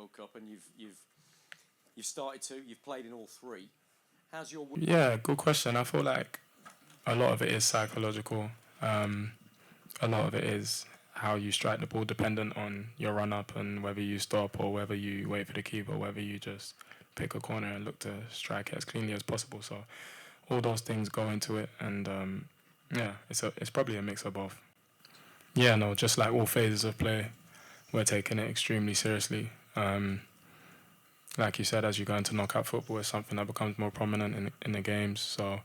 World Cup, and you've started to. You've played in all three. How's your? Yeah, good question. I feel like a lot of it is psychological. A lot of it is how you strike the ball, dependent on your run up and whether you stop or whether you wait for the keeper, or whether you just pick a corner and look to strike it as cleanly as possible. So all those things go into it, and yeah, it's probably a mix of both. Yeah, no, just like all phases of play, we're taking it extremely seriously. Like you said, as you go into knockout football, it's something that becomes more prominent in the games. So,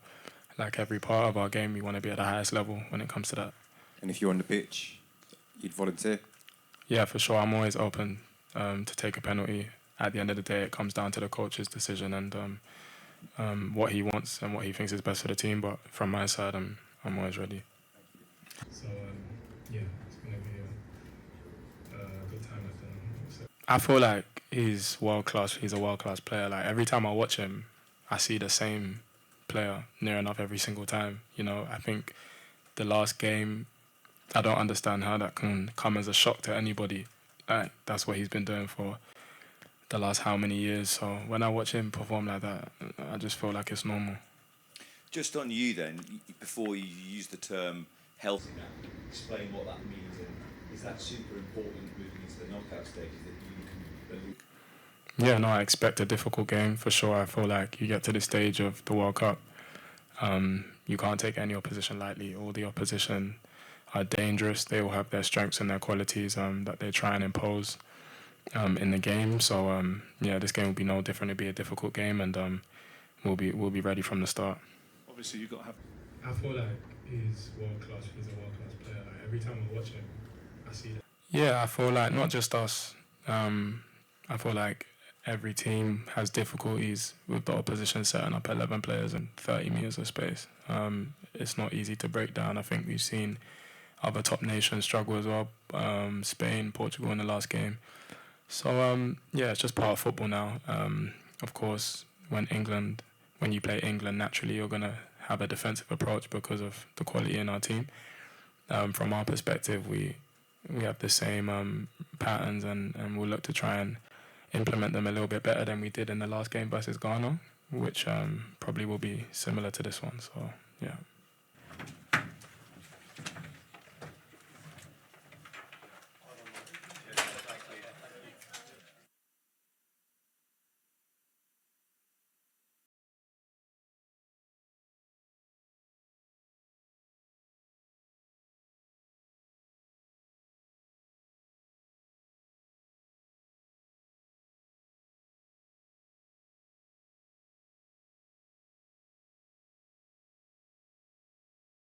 like every part of our game, we want to be at the highest level when it comes to that. And if you're on the pitch, you'd volunteer? Yeah, for sure. I'm always open to take a penalty. At the end of the day, it comes down to the coach's decision and what he wants and what he thinks is best for the team. But from my side, I'm always ready. So yeah, it's gonna be a good time at the. I feel like he's world class. He's a world class player. Like every time I watch him, I see the same player near enough every single time. You know, I think the last game, I don't understand how that can come as a shock to anybody. Like that's what he's been doing for the last how many years. So when I watch him perform like that, I just feel like it's normal. Just on you then, before you use the term healthy now, explain what that means, and is that super important moving into the knockout stages that you can believe? Yeah, no, I expect a difficult game for sure. I feel like you get to this stage of the World Cup, you can't take any opposition lightly. All the opposition are dangerous. They all have their strengths and their qualities that they try and impose in the game. So yeah, this game will be no different. It'll be a difficult game, and we'll be ready from the start. Obviously, you've got to have. I feel like he's world class. He's a world class player. Like every time I watch him, I see that. Yeah, I feel like not just us. I feel like every team has difficulties with the opposition setting up 11 players in 30 meters of space. It's not easy to break down. I think we've seen other top nations struggle as well. Spain, Portugal in the last game. So yeah, it's just part of football now. Of course, when you play England, naturally you're gonna have a defensive approach because of the quality in our team. From our perspective, we have the same patterns, and we'll look to try and implement them a little bit better than we did in the last game versus Ghana, which probably will be similar to this one. So yeah.